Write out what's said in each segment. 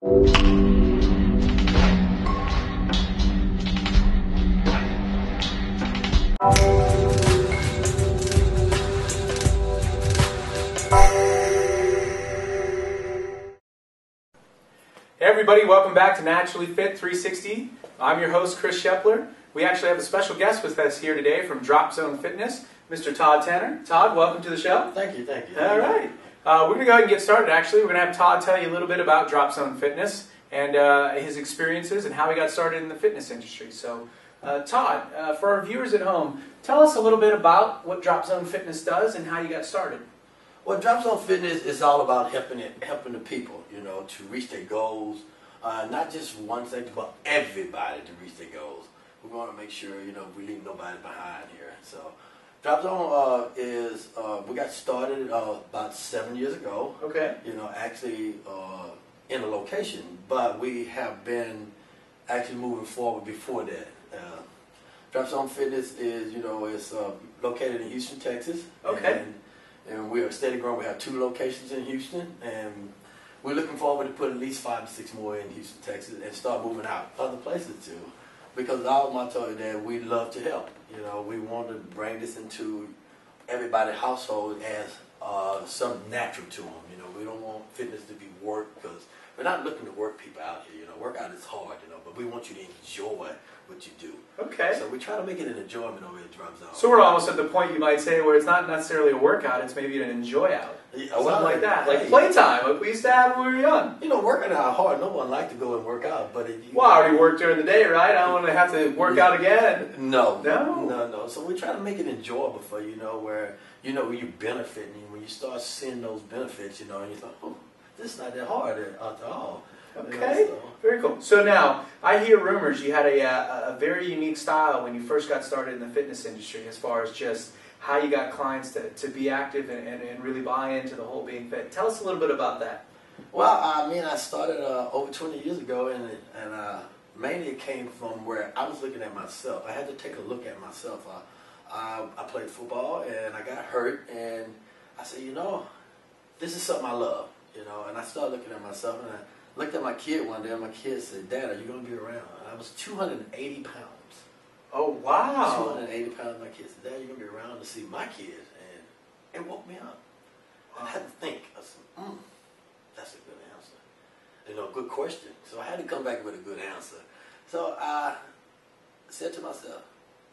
Hey everybody, welcome back to Naturally Fit 360. I'm your host, Chris Shepler. We actually have a special guest with us here today from DropZone Fitness, Mr. Todd Tanner. Todd, welcome to the show. Thank you, thank you. All right. We're going to go ahead and get started, actually. We're going to have Todd tell you a little bit about DropZone Fitness and his experiences and how he got started in the fitness industry. So, Todd, for our viewers at home, tell us a little bit about what DropZone Fitness does and how you got started. Well, DropZone Fitness is all about helping the people, to reach their goals. Not just one sector, but everybody to reach their goals. We want to make sure, we leave nobody behind here. So, DropZone we got started about 7 years ago. Okay. Actually in a location, but we have been actually moving forward before that. DropZone Fitness is, it's located in Houston, Texas. Okay. And we are steady growing. We have 2 locations in Houston, and we're looking forward to put at least 5 to 6 more in Houston, Texas, and start moving out other places too. Because our motto is that we love to help. We want to bring this into everybody's household as something natural to them. We don't want fitness to be work, because we're not looking to work people out here. Workout is hard, but we want you to enjoy what you do. Okay. So we try to make it an enjoyment over at DropZone. So we're almost at the point, you might say, where it's not necessarily a workout, it's maybe an enjoy out. Yeah, something like that. Like playtime, like we used to have when we were young. Working out hard, no one likes to go and work out. But if you... Well, I already worked during the day, right? I don't want to have to work out again. No. No? So we try to make it enjoyable for where you benefit, and when you start seeing those benefits, and you thought, oh, this is not that hard after all. Okay, very cool. So now, I hear rumors you had a very unique style when you first got started in the fitness industry, as far as just how you got clients to be active and really buy into the whole being fit. Tell us a little bit about that. Well, I started over 20 years ago, and mainly it came from where I was looking at myself. I had to take a look at myself. I played football, and I got hurt, and I said, this is something I love, and I started looking at myself, and I looked at my kid one day, and my kid said, Dad, are you going to be around? And I was 280 pounds. Oh, wow. 280 pounds. My kid said, Dad, you're going to be around to see my kids. And it woke me up. I had to think. I said, that's a good answer. Good question. So I had to come back with a good answer. So I said to myself,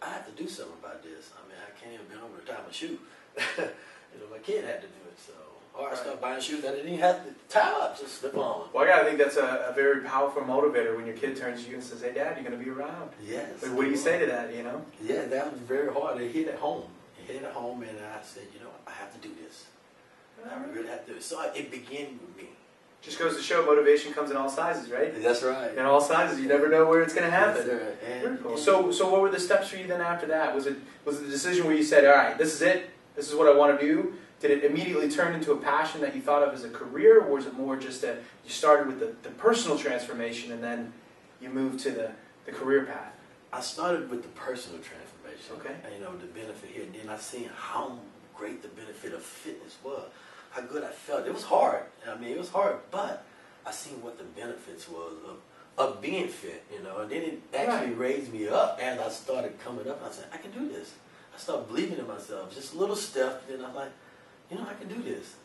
I have to do something about this. I can't even bend over to tie my shoe. My kid had to do it, so. Or I started buying shoes that I didn't have to tie up, just slip on. Well, I gotta think that's a very powerful motivator when your kid turns to you and says, "Hey, Dad, you're gonna be around." Yes. Like, what do you say to that? Yeah, that was very hard. It hit at home. And I said, I have to do this. I really have to do it. So it began with me. Just goes to show motivation comes in all sizes, right? That's right. In all sizes, you never know where it's going to happen. Yes, very cool. So what were the steps for you then after that? Was it the decision where you said, all right, this is it, this is what I want to do? Did it immediately turn into a passion that you thought of as a career, or was it more just you started with the personal transformation and then you moved to the career path? I started with the personal transformation. Okay. And, the benefit here, and then I seen how great the benefit of fitness was, how good I felt. It was hard. It was hard, but I seen what the benefits was of being fit, and then it actually raised me up as I started coming up. I said, I can do this. I started believing in myself, just a little step, and I'm like, I can do this.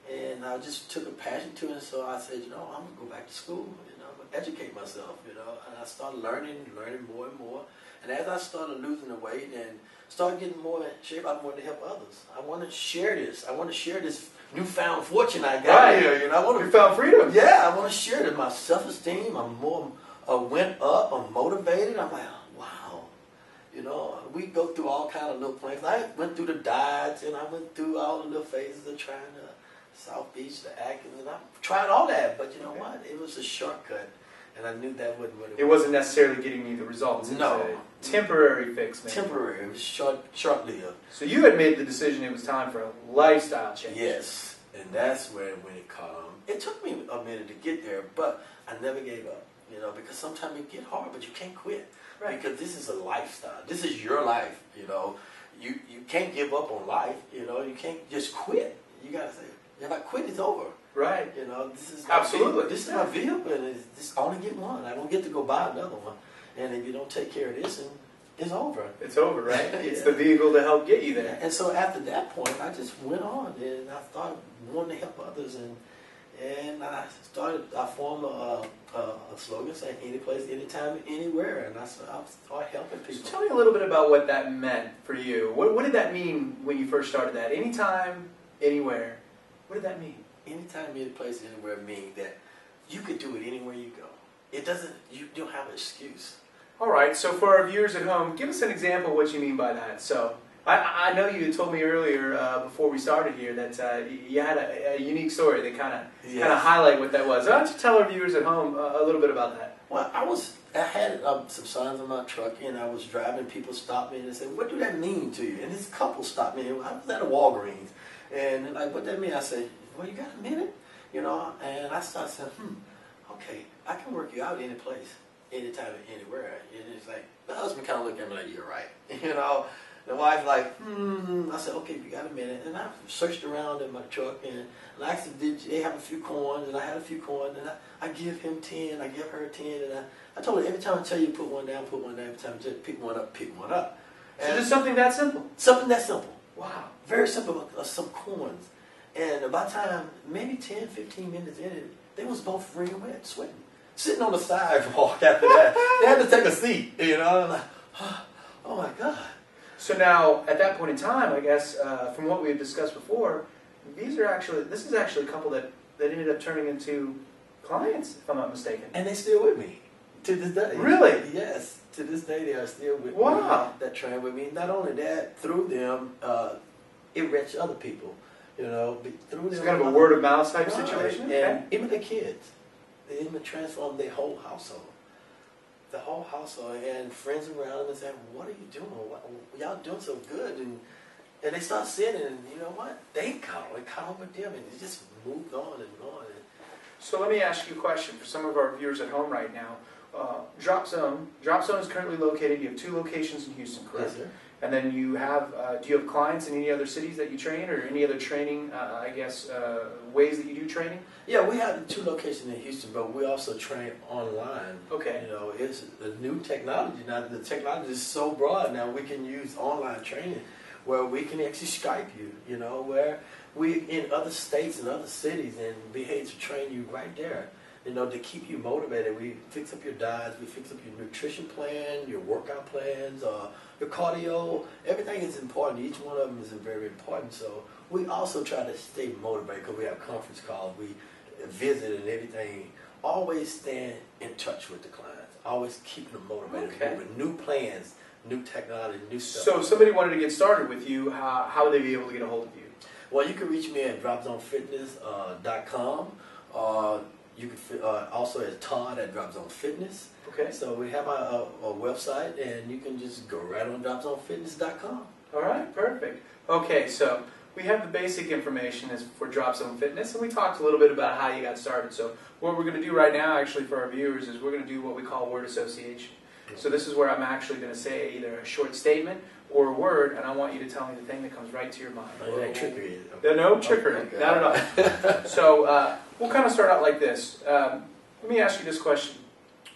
And I just took a passion to it, so I said, I'm going to go back to school, I'm going to educate myself, and I started learning more and more. And as I started losing the weight and started getting more in shape, I wanted to help others. I want to share this. I want to share this newfound fortune I got here. I want to newfound freedom. Yeah, I want to share it. My self-esteem, I'm more went up. I'm motivated. I'm like, wow. We go through all kind of little things. I went through the diets, and I went through all the little phases of trying to South Beach, the Atkins, and I tried all that. But you know what? It was a shortcut. And I knew that wasn't what it was. It wasn't necessarily getting you the results. It was a temporary fix, maybe. Temporary. It was short-lived. So you had made the decision it was time for a lifestyle change. Yes. And that's when it caught on. It took me a minute to get there, but I never gave up. Because sometimes it get hard, but you can't quit. Right. Because this is a lifestyle. This is your life, You can't give up on life, You can't just quit. You got to say, if I quit, it's over. Right. You know, this is Absolutely. This is my vehicle, and I only get one. I don't get to go buy another one. And if you don't take care of this, and it's over. It's over, right? Yeah. It's the vehicle to help get you there. And so after that point, I just went on, and I started wanting to help others, and I formed a slogan saying any place, anytime, anywhere, and I started helping people. So tell me a little bit about what that meant for you. What did that mean when you first started that? Anytime, anywhere. What did that mean? Anytime, any place, anywhere means that you could do it anywhere you go. It doesn't, you don't have an excuse. All right, so for our viewers at home, give us an example of what you mean by that. So I know you told me earlier before we started here that you had a unique story that kind of highlight what that was. Why don't you tell our viewers at home a little bit about that? Well, I had some signs on my truck, and I was driving. People stopped me and they said, "What do that mean to you?" And this couple stopped me. I was at a Walgreens, and they're like, "What that mean?" I said, "Well, you got a minute?" You know, and I started saying, okay, I can work you out any place, anytime, anywhere. And it's like, the husband kind of looked at me like, "You're right." You know, the wife like, I said, "Okay, you got a minute." And I searched around in my truck, and I asked them, did they have a few coins? And I had a few coins, and I give him 10, I give her 10, and I told her, every time I tell you put one down, put one down. Every time I tell you pick one up, pick one up. And so just something that simple? Something that simple. Wow. Very simple, some coins. And by the time, maybe 10, 15 minutes in it, they was both wringing wet, sweating. Sitting on the sidewalk after that. They had to take a seat, you know. And I'm like, oh my God. So now, at that point in time, I guess, from what we had discussed before, this is actually a couple that ended up turning into clients, if I'm not mistaken. And they're still with me to this day. Really? Yes. To this day, they are still with me. Wow. That train with me. Not only that, through them, it reached other people. You know, through It's them. kind of a word of mouth type situation? And even the kids. They even transformed their whole household. The whole household, and friends around them and saying, "What are you doing? Y'all doing so good?" And they start sitting, and you know what? They caught on with them, and it just moved on and on. So let me ask you a question for some of our viewers at home right now. DropZone is currently located. You have 2 locations in Houston, correct? Yes, sir. And then you have, do you have clients in any other cities that you train, or any other training, ways that you do training? Yeah, we have 2 locations in Houston, but we also train online. Okay. You know, it's a new technology. Now, the technology is so broad now, we can use online training where we can actually Skype you, you know, where we in other states and other cities and be able to train you right there. You know, to keep you motivated. We fix up your diets, we fix up your nutrition plan, your workout plans, your cardio. Everything is important. Each one of them is very important. So we also try to stay motivated because we have conference calls, we visit and everything. Always staying in touch with the clients. Always keeping them motivated. Okay. With new plans, new technology, new stuff. So if somebody wanted to get started with you, how would they be able to get a hold of you? Well, you can reach me at DropZoneFitness.com. You can also at Todd at DropZone Fitness. Okay. So we have a website, and you can just go right on DropZoneFitness.com. All right, perfect. Okay, so we have the basic information for DropZone Fitness, and we talked a little bit about how you got started. So what we're going to do right now, actually, for our viewers, is we're going to do what we call word association. So this is where I'm actually going to say either a short statement or a word, and I want you to tell me the thing that comes right to your mind. Trickery. No trickery, okay. Not at all. So we'll kind of start out like this. Let me ask you this question.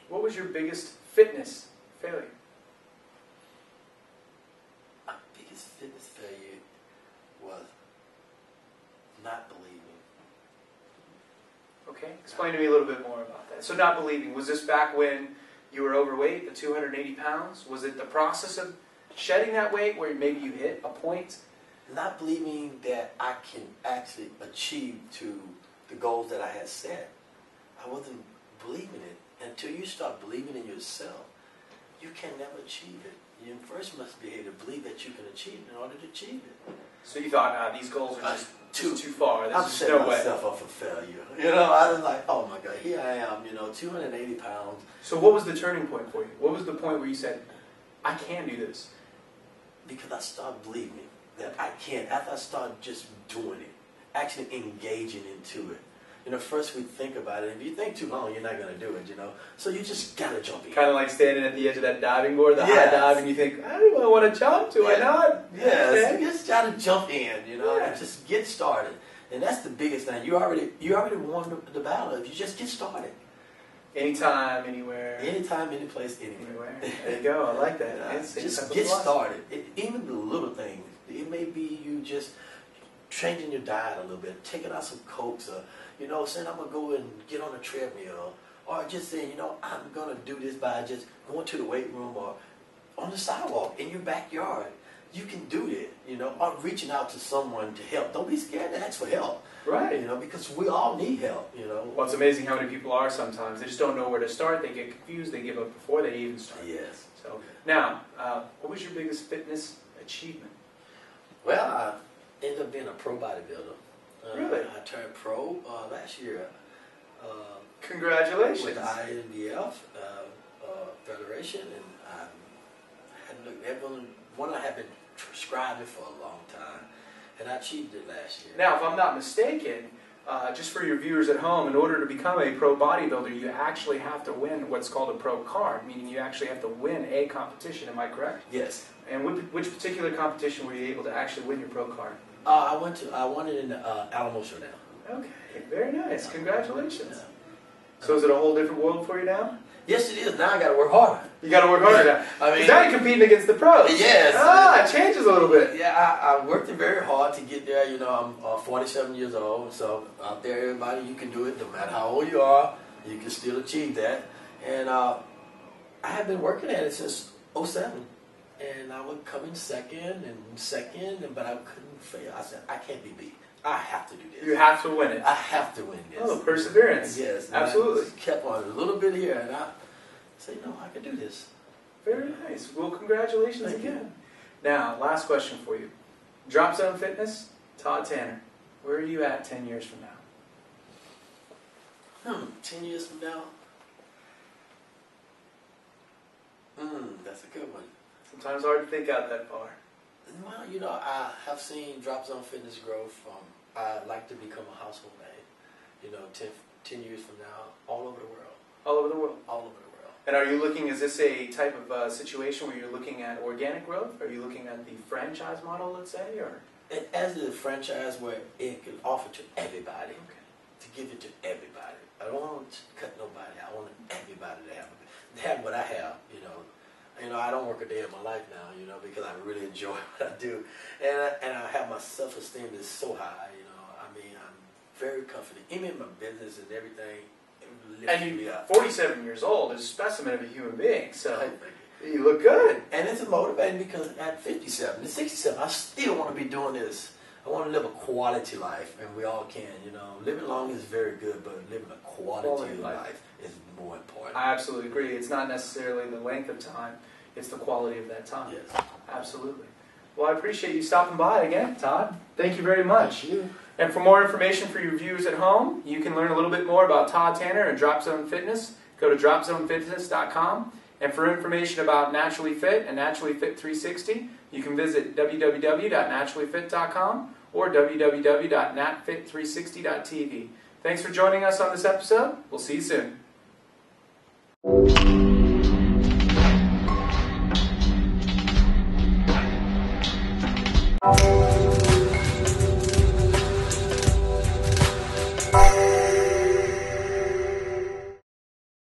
What was your biggest fitness failure? My biggest fitness failure was not believing. Okay, explain to me a little bit more about that. So not believing, was this back when you were overweight, the 280 pounds? Was it the process of shedding that weight where maybe you hit a point? Not believing that I can actually achieve to the goals that I had set. I wasn't believing it. Until you start believing in yourself, you can never achieve it. You first must be able to believe that you can achieve it in order to achieve it. So you thought, these goals are just too far. I'm There's setting no way. myself up for failure. You know, I was like, oh my God, here I am, 280 pounds. So what was the turning point for you? What was the point where you said, I can do this? Because I started believing that I can. After I started just doing it, actually engaging into it. First we think about it. If you think too long, you're not going to do it, So you just got to jump in. Kind of like standing at the edge of that diving board, the high dive, and you think, I don't really want to jump. Do I not? Yes, Okay. you just got to jump in, Yeah. and just get started. And that's the biggest thing. You already won the battle if you just get started. Anytime, anywhere. Anytime, any place, anywhere. There you go. I like that. Just get started. Even the little things. It may be you just changing your diet a little bit, taking out some Cokes, or saying I'm gonna go and get on a treadmill, or just saying I'm gonna do this by just going to the weight room or on the sidewalk in your backyard. You can do it, or reaching out to someone to help. Don't be scared to ask for help. Right. Because we all need help, Well, it's amazing how many people are sometimes. They just don't know where to start. They get confused. They give up before they even start. Yes. So, now, what was your biggest fitness achievement? Well, I ended up being a pro bodybuilder. Really? I turned pro last year. Congratulations. With the INBF Federation, and I had been striving for a long time, and I achieved it last year. Now, if I'm not mistaken, just for your viewers at home, in order to become a pro bodybuilder, you actually have to win what's called a pro card, meaning you actually have to win a competition. Am I correct? Yes. And which particular competition were you able to actually win your pro card? I won it in Alamo Showdown. Okay, very nice. Congratulations. Yeah. So is it a whole different world for you now? Yes, it is. Now I got to work harder. You got to work harder now. I mean, now you're competing against the pros. Yes. It changes a little bit. Yeah, I worked very hard to get there. I'm 47 years old, so out there, everybody, you can do it. No matter how old you are, you can still achieve that. And I have been working at it since '07. And I would come in second, but I couldn't fail. I said, I can't be beat. I have to do this. You have to win it. I have to win this. Oh, perseverance. Yes. Absolutely. I just kept on a little bit here, and I said, no, I can do this. Very nice. Well, congratulations Thank again. You. Now, last question for you. DropZone Fitness, Todd Tanner. Where are you at 10 years from now? 10 years from now? That's a good one. Sometimes hard to think out that far. Well, I have seen DropZone Fitness grow from, I'd like to become a household name, 10 years from now, all over the world. All over the world? All over the world. And are you looking, is this a type of situation where you're looking at organic growth? Are you looking at the franchise model, let's say, or? As a franchise where it can offer to everybody, to give it to everybody. I don't want to cut nobody. I want everybody to have what I have, I don't work a day in my life now, because I really enjoy what I do. And I have my self-esteem is so high, I'm very confident. Even in my business and everything. And you're 47 years old is a specimen of a human being, so you look good. And it's motivating because at 57 and 67, I still want to be doing this. I want to live a quality life, and we all can, Living long is very good, but living a quality life is more important. I absolutely agree. It's not necessarily the length of time, it's the quality of that time. Yes. Absolutely. Well, I appreciate you stopping by again, Todd. Thank you very much. Thank you. And for more information for your viewers at home, you can learn a little bit more about Todd Tanner and DropZone Fitness. Go to dropzonefitness.com. And for information about Naturally Fit and Naturally Fit 360, you can visit www.naturallyfit.com or www.natfit360.tv. Thanks for joining us on this episode. We'll see you soon.